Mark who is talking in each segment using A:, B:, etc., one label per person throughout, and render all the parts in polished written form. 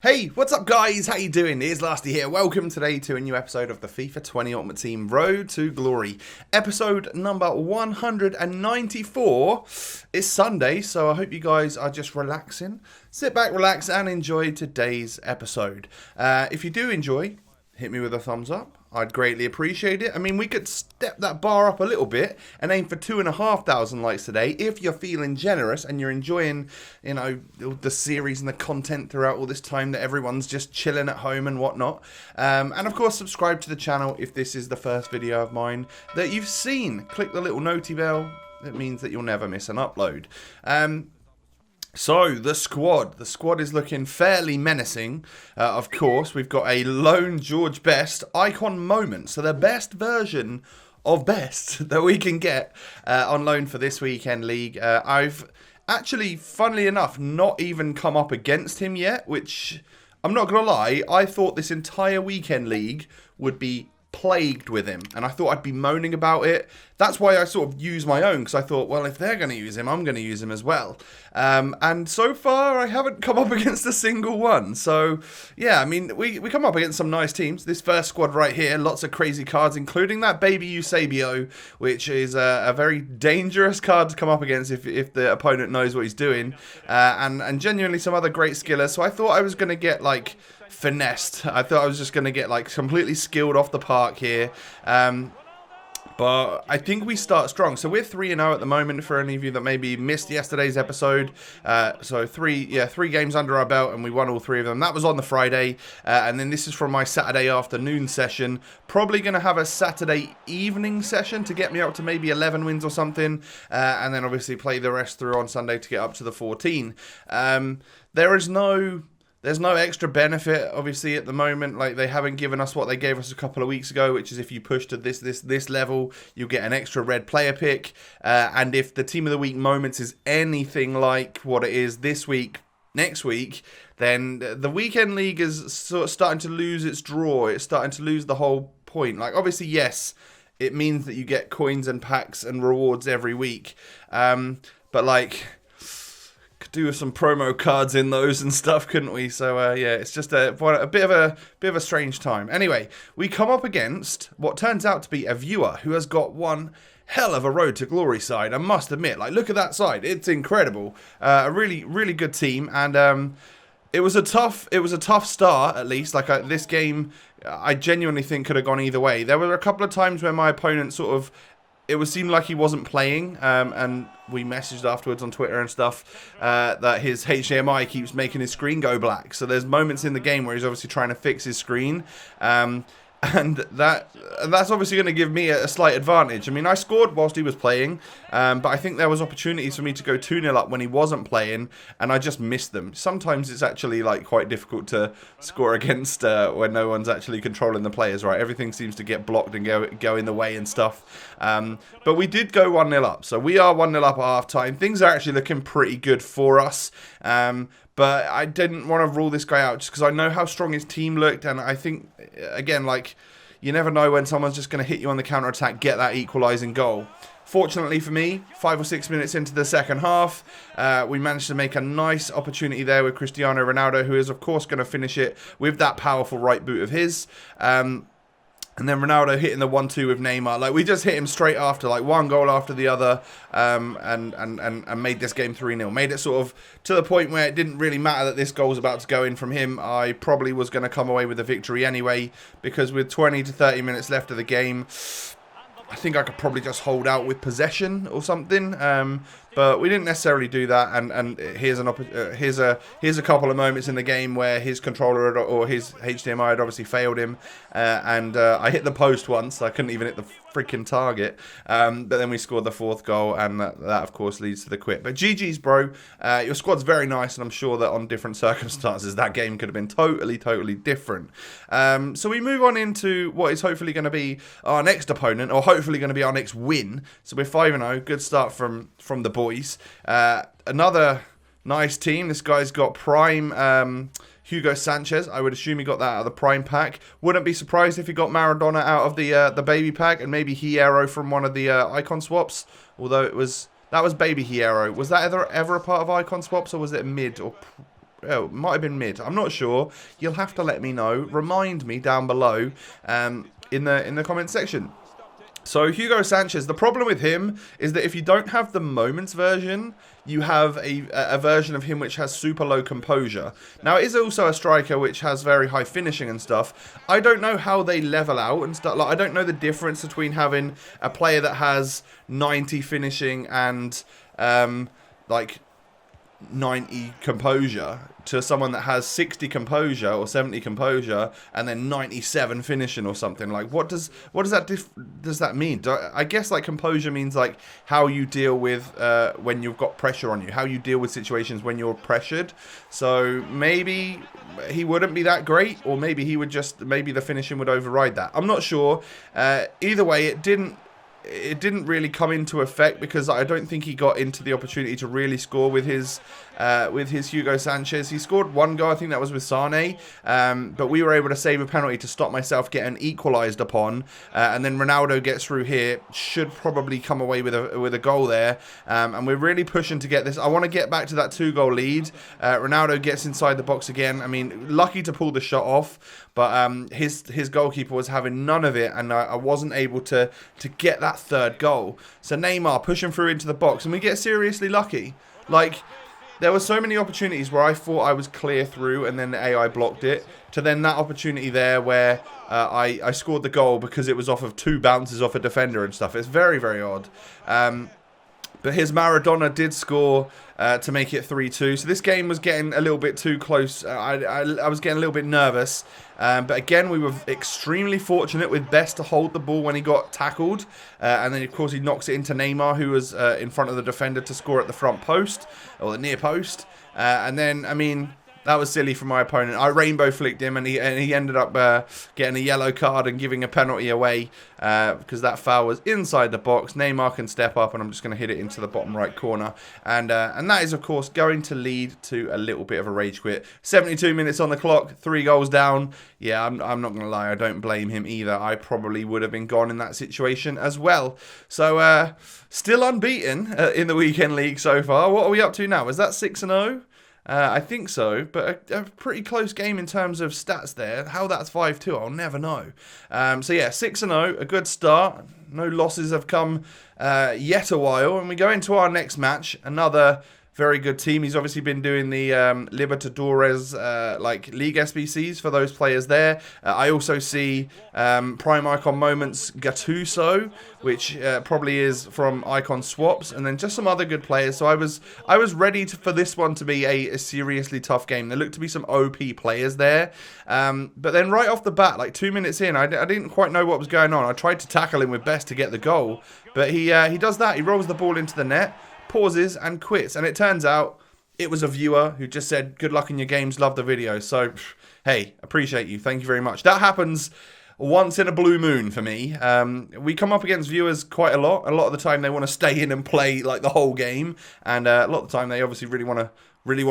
A: Hey, what's up guys? How you doing? It's Lasty here. Welcome today to a new episode of the FIFA 20 Ultimate Team Road to Glory. Episode number 194. It's Sunday, so I hope you guys are just relaxing. Sit back, relax, and enjoy today's episode. If you do enjoy, hit me with a thumbs up. I'd greatly appreciate it. I mean, we could step that bar up a little bit and aim for 2,500 likes today if you're feeling generous and you're enjoying, you know, the series and the content throughout all this time that everyone's just chilling at home and whatnot. And of course, subscribe to the channel if this is the first video of mine that you've seen. Click the little noti bell. It means that you'll never miss an upload. So, the squad is looking fairly menacing. Of course, we've got a lone George Best icon moment. So, the best version of Best that we can get on loan for this weekend league. I've actually, funnily enough, not even come up against him yet, which, I'm not going to lie, I thought this entire weekend league would be plagued with him, and I thought I'd be moaning about it. That's why I sort of use my own, because I thought, well, if they're going to use him, I'm going to use him as well. And so far, I haven't come up against a single one. So, yeah, I mean, we come up against some nice teams. This first squad right here, lots of crazy cards, including that baby Eusebio, which is a very dangerous card to come up against if the opponent knows what he's doing. And genuinely some other great skillers. So I thought I was going to get, like, finessed. I thought I was just going to get like completely skilled off the park here. But I think we start strong. So we're 3-0 at the moment for any of you that maybe missed yesterday's episode. So three games under our belt and we won all three of them. That was on the Friday. And then this is from my Saturday afternoon session. Probably going to have a Saturday evening session to get me up to maybe 11 wins or something. And then obviously play the rest through on Sunday to get up to the 14. There's no extra benefit, obviously, at the moment. Like, they haven't given us what they gave us a couple of weeks ago, which is if you push to this level, you get an extra red player pick. And if the Team of the Week moments is anything like what it is this week, next week, then the weekend league is sort of starting to lose its draw. It's starting to lose the whole point. Like, obviously, yes, it means that you get coins and packs and rewards every week. But, like, could do with some promo cards in those and stuff, couldn't we? So yeah, it's just a bit of a strange time. Anyway, we come up against what turns out to be a viewer who has got one hell of a road to glory side. I must admit, like, look at that side, it's incredible. A really good team, and it was a tough start, at least. Like, this game, I genuinely think could have gone either way. There were a couple of times where my opponent sort of, it seemed like he wasn't playing, and we messaged afterwards on Twitter and stuff that his HDMI keeps making his screen go black. So there's moments in the game where he's obviously trying to fix his screen, and that's obviously going to give me a slight advantage. I mean, I scored whilst he was playing, but I think there was opportunities for me to go 2-0 up when he wasn't playing, and I just missed them. Sometimes it's actually like quite difficult to score against when no one's actually controlling the players, right? Everything seems to get blocked and go in the way and stuff. But we did go 1-0 up, so we are 1-0 up at half time. Things are actually looking pretty good for us. But I didn't want to rule this guy out just because I know how strong his team looked. And I think, again, like, you never know when someone's just going to hit you on the counter-attack, get that equalising goal. Fortunately for me, 5 or 6 minutes into the second half, we managed to make a nice opportunity there with Cristiano Ronaldo, who is, of course, going to finish it with that powerful right boot of his. And then Ronaldo hitting the 1-2 with Neymar. Like, we just hit him straight after, like, one goal after the other, and made this game 3-0. Made it sort of to the point where it didn't really matter that this goal was about to go in from him. I probably was going to come away with a victory anyway, because with 20 to 30 minutes left of the game, I think I could probably just hold out with possession or something. But we didn't necessarily do that, and here's a couple of moments in the game where his controller or his HDMI had obviously failed him, and I hit the post once. I couldn't even hit the freaking target, but then we scored the fourth goal, and that of course leads to the quit. But GG's, bro. Your squad's very nice, and I'm sure that on different circumstances that game could have been totally different. So we move on into what is hopefully going to be our next opponent, or hopefully going to be our next win. So we're 5-0. Good start from the boys. Another nice team. This guy's got prime Hugo Sanchez. I would assume he got that out of the prime pack. Wouldn't be surprised if he got Maradona out of the baby pack, and maybe Hierro from one of the icon swaps. Although that was baby Hierro. Was that ever a part of icon swaps, or was it mid or might have been mid. I'm not sure. You'll have to let me know. Remind me down below in the comment section. So Hugo Sanchez, the problem with him is that if you don't have the moments version, you have a version of him which has super low composure. Now, it is also a striker which has very high finishing and stuff. I don't know how they level out and stuff. Like, I don't know the difference between having a player that has 90 finishing and like 90 composure to someone that has 60 composure or 70 composure and then 97 finishing or something. Like, what does that mean? I guess like composure means like how you deal with when you've got pressure on you, how you deal with situations when you're pressured. So maybe he wouldn't be that great, or maybe he would just, maybe the finishing would override that. I'm not sure. Either way, it didn't really come into effect because I don't think he got into the opportunity to really score with his Hugo Sanchez. He scored one goal, I think that was with Sane, but we were able to save a penalty to stop myself getting equalised upon, and then Ronaldo gets through here, should probably come away with a goal there, and we're really pushing to get this. I want to get back to that 2-goal lead. Ronaldo gets inside the box again. I mean, lucky to pull the shot off, but his goalkeeper was having none of it, and I wasn't able to get that third goal. So Neymar pushing through into the box, and we get seriously lucky. Like, there were so many opportunities where I thought I was clear through and then the AI blocked it, to then that opportunity there where I scored the goal because it was off of 2 bounces off a defender and stuff. It's very, very odd. But his Maradona did score to make it 3-2. So this game was getting a little bit too close. I was getting a little bit nervous. But again, we were extremely fortunate with Best to hold the ball when he got tackled. And then, of course, he knocks it into Neymar, who was in front of the defender, to score at the front post, or the near post. And then, I mean, that was silly from my opponent. I rainbow flicked him, and he ended up getting a yellow card and giving a penalty away because that foul was inside the box. Neymar can step up, and I'm just going to hit it into the bottom right corner. And that is, of course, going to lead to a little bit of a rage quit. 72 minutes on the clock, 3 goals down. Yeah, I'm not going to lie. I don't blame him either. I probably would have been gone in that situation as well. So, still unbeaten in the weekend league so far. What are we up to now? Is that 6-0? I think so, but a pretty close game in terms of stats there. How that's 5-2, I'll never know. So yeah, 6-0, a good start. No losses have come yet a while. And we go into our next match, another very good team. He's obviously been doing the Libertadores like League SBCs for those players there. I also see Prime Icon Moments Gattuso, which probably is from Icon Swaps, and then just some other good players. So I was ready for this one to be a seriously tough game. There looked to be some OP players there, but then right off the bat, like 2 minutes in, I didn't quite know what was going on. I tried to tackle him with Best to get the goal, but he does that. He rolls the ball into the net, pauses and quits, and it turns out it was a viewer who just said, "Good luck in your games, love the video." So hey, appreciate you, thank you very much. That happens once in a blue moon for me. We come up against viewers quite a lot. A lot of the time they want to stay in and play like the whole game, and a lot of the time they obviously really want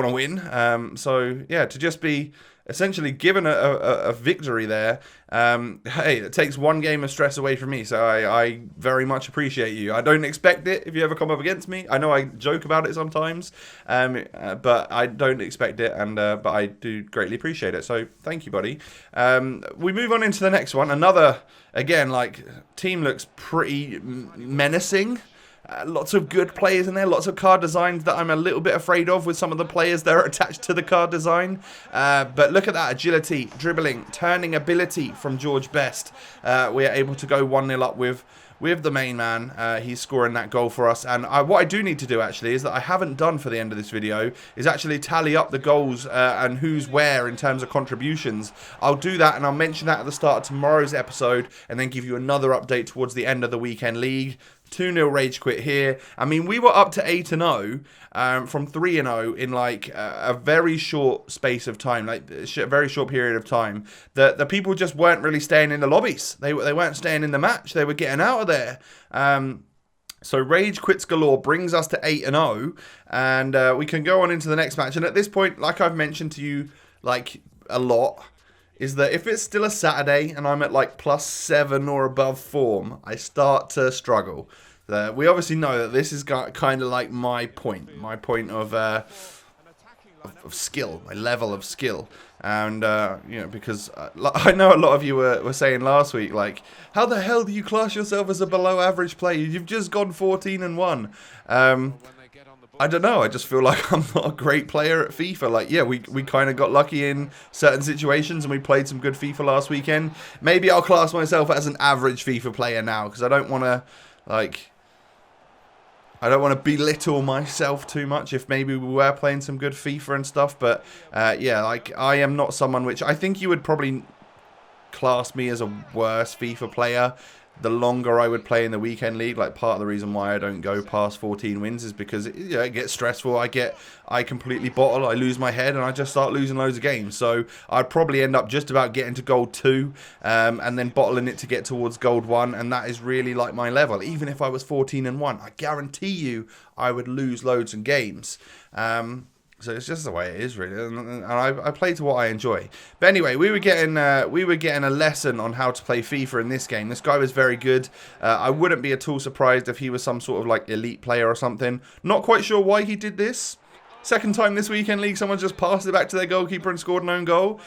A: to win. So yeah, to just be essentially given a victory there, hey, it takes one game of stress away from me, so I very much appreciate you. I don't expect it if you ever come up against me. I know I joke about it sometimes, but I don't expect it, and but I do greatly appreciate it, so thank you, buddy. We move on into the next one. Another, again, like, team looks pretty menacing. Lots of good players in there, lots of card designs that I'm a little bit afraid of with some of the players that are attached to the card design. But look at that agility, dribbling, turning ability from George Best. We are able to go 1-0 up with the main man. He's scoring that goal for us. And what I do need to do, actually, is that I haven't done for the end of this video, is actually tally up the goals and who's where in terms of contributions. I'll do that, and I'll mention that at the start of tomorrow's episode, and then give you another update towards the end of the weekend league. 2-0 rage quit here. I mean, we were up to 8-0 from 3-0 in like a very short space of time, like a very short period of time. The people just weren't really staying in the lobbies. They weren't staying in the match. They were getting out of there. So rage quits galore brings us to 8-0, and we can go on into the next match. And at this point, like I've mentioned to you like a lot, is that if it's still a Saturday and I'm at like +7 or above form, I start to struggle. We obviously know that this is kind of like my point of skill, my level of skill. And, because I know a lot of you were saying last week, like, how the hell do you class yourself as a below average player? You've just gone 14-1. I don't know. I just feel like I'm not a great player at FIFA. Like, yeah, we kind of got lucky in certain situations and we played some good FIFA last weekend. Maybe I'll class myself as an average FIFA player now because I don't want to, belittle myself too much if maybe we were playing some good FIFA and stuff. But, I am not someone which I think you would probably class me as a worse FIFA player the longer I would play in the weekend league. Like, part of the reason why I don't go past 14 wins is because it gets stressful. I completely bottle, I lose my head, and I just start losing loads of games. So I'd probably end up just about getting to gold 2, and then bottling it to get towards gold 1, and that is really like my level. Even if I was 14-1, I guarantee you I would lose loads of games. So it's just the way it is, really, and I play to what I enjoy. But anyway, we were getting a lesson on how to play FIFA in this game. This guy was very good. I wouldn't be at all surprised if he was some sort of like elite player or something. Not quite sure why he did this. Second time this weekend league, someone just passed it back to their goalkeeper and scored an own goal.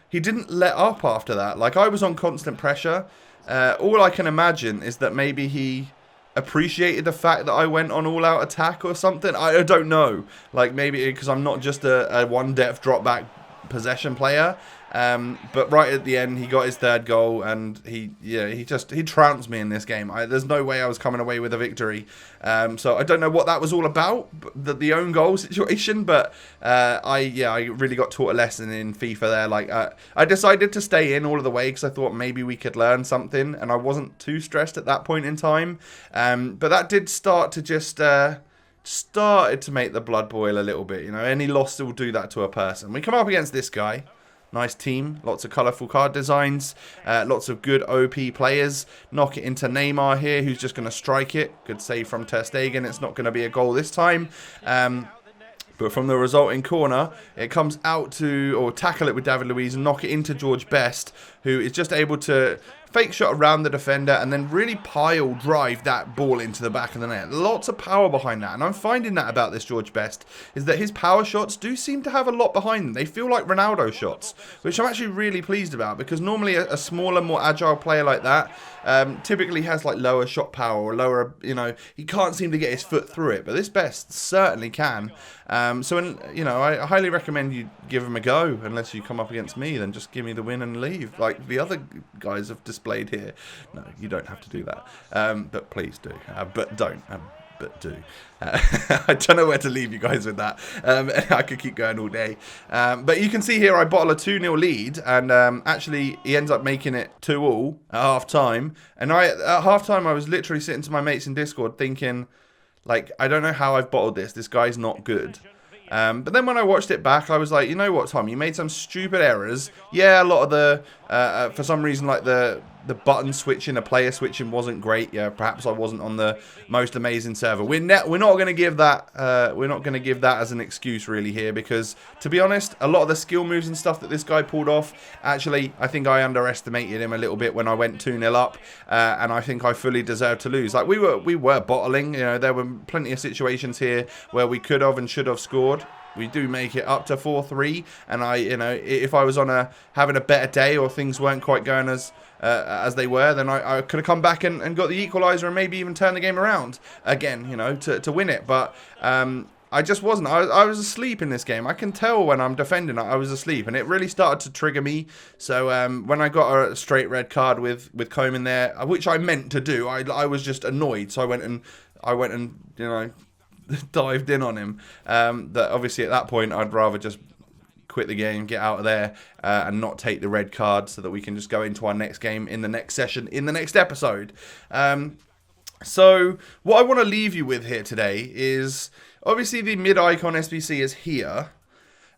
A: He didn't let up after that. Like, I was on constant pressure. All I can imagine is that maybe he appreciated the fact that I went on all-out attack or something. I don't know. Like, maybe because I'm not just a one-depth drop-back possession player. But right at the end, he got his third goal, and he trounced me in this game. There's no way I was coming away with a victory. So I don't know what that was all about, the own goal situation. But I really got taught a lesson in FIFA there. Like, I decided to stay in all of the way because I thought maybe we could learn something, and I wasn't too stressed at that point in time. But that did start to just started to make the blood boil a little bit. Any loss will do that to a person. We come up against this guy. Nice team, lots of colourful card designs, lots of good OP players. Knock it into Neymar here, who's just going to strike it. Good save from Ter Stegen. It's not going to be a goal this time. But from the resulting corner, it comes out to, or tackle it with David Luiz and knock it into George Best, who is just able to fake shot around the defender and then really pile drive that ball into the back of the net. Lots of power behind that, and I'm finding that about this George Best is that his power shots do seem to have a lot behind them. They feel like Ronaldo shots, which I'm actually really pleased about, because normally a smaller, more agile player like that typically has like lower shot power or lower, he can't seem to get his foot through it, but this Best certainly can. I highly recommend you give him a go. Unless you come up against me, then just give me the win and leave, like the other guys have displayed here. No, you don't have to do that, but please do. But don't. But do. I don't know where to leave you guys with that. I could keep going all day. But you can see here I bottle a 2-0 lead, and actually he ends up making it 2-2 at half time. And at half time I was literally sitting to my mates in Discord thinking, like, I don't know how I've bottled this. This guy's not good. But then when I watched it back, I was like, you know what, Tom? You made some stupid errors. Yeah, a lot of the, for some reason, like the button switching, the player switching wasn't great. Yeah, perhaps I wasn't on the most amazing server. We're not going to give that. We're not going to give that as an excuse really here, because to be honest, a lot of the skill moves and stuff that this guy pulled off, actually, I think I underestimated him a little bit when I went 2-0 up, and I think I fully deserved to lose. Like, we were bottling. There were plenty of situations here where we could have and should have scored. We do make it up to 4-3, and if I was on having a better day or things weren't quite going as they were, then I could have come back and got the equaliser and maybe even turned the game around again, to win it. But I just wasn't. I was asleep in this game. I can tell when I'm defending, I was asleep, and it really started to trigger me. So when I got a straight red card with Coman there, which I meant to do, I was just annoyed. So I went and dived in on him. That obviously at that point I'd rather just quit the game, get out of there, and not take the red card, so that we can just go into our next game in the next session, in the next episode. So what I want to leave you with here today is, obviously the mid-icon SBC is here,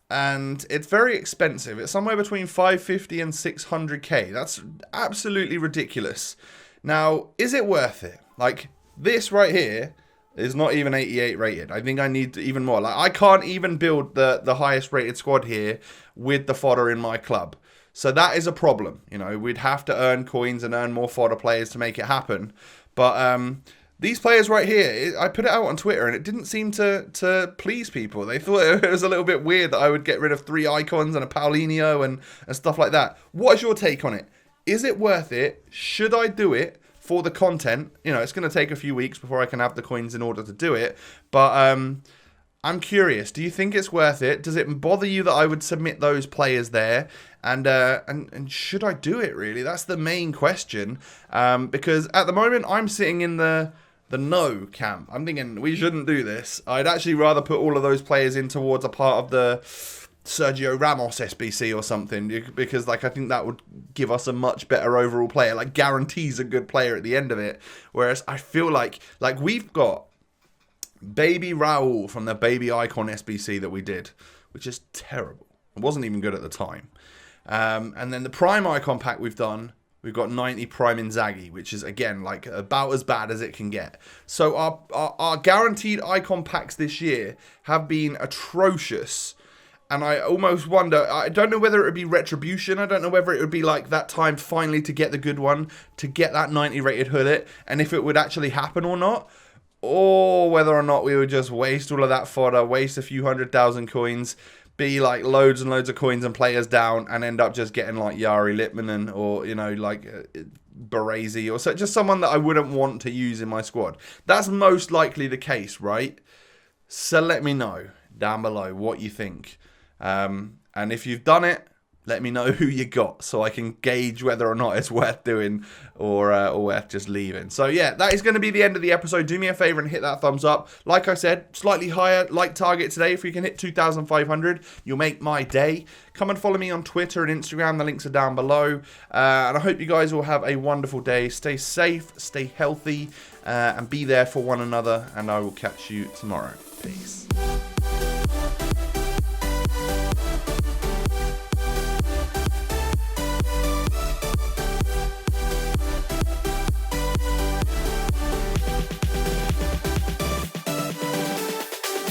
A: and it's very expensive. It's somewhere between 550 and 600k. That's absolutely ridiculous. Now, is it worth it? Like, this right here is not even 88 rated. I think I need even more. Like, I can't even build the highest rated squad here with the fodder in my club. So that is a problem. We'd have to earn coins and earn more fodder players to make it happen. But These players right here, I put it out on Twitter and it didn't seem to please people. They thought it was a little bit weird that I would get rid of 3 icons and a Paulinho and stuff like that. What is your take on it? Is it worth it? Should I do it for the content? You know, it's going to take a few weeks before I can have the coins in order to do it. But I'm curious. Do you think it's worth it? Does it bother you that I would submit those players there? And should I do it, really? That's the main question. Because at the moment, I'm sitting in the no camp. I'm thinking we shouldn't do this. I'd actually rather put all of those players in towards a part of the Sergio Ramos SBC or something, because like I think that would give us a much better overall player, like guarantees a good player at the end of it. Whereas I feel like we've got Baby Raul from the Baby Icon SBC that we did, which is terrible. It wasn't even good at the time. And then the Prime Icon pack we've done, we've got 90 Prime Inzaghi, which is, again, like about as bad as it can get. So our guaranteed icon packs this year have been atrocious. And I almost wonder, I don't know whether it would be retribution. I don't know whether it would be like that time finally to get the good one, to get that 90 rated Hullet, and if it would actually happen or not. Or whether or not we would just waste all of that fodder, waste a few 100,000 coins, be like loads and loads of coins and players down, and end up just getting like Yari Litmanen or, you know, like Baresi or so, just someone that I wouldn't want to use in my squad. That's most likely the case, right? So let me know down below what you think. And if you've done it, let me know who you got so I can gauge whether or not it's worth doing or worth just leaving. So yeah, that is going to be the end of the episode. Do me a favor and hit that thumbs up. Like I said, slightly higher like target today. If we can hit 2,500, you'll make my day. Come and follow me on Twitter and Instagram. The links are down below. And I hope you guys will have a wonderful day. Stay safe, stay healthy, and be there for one another. And I will catch you tomorrow. Peace.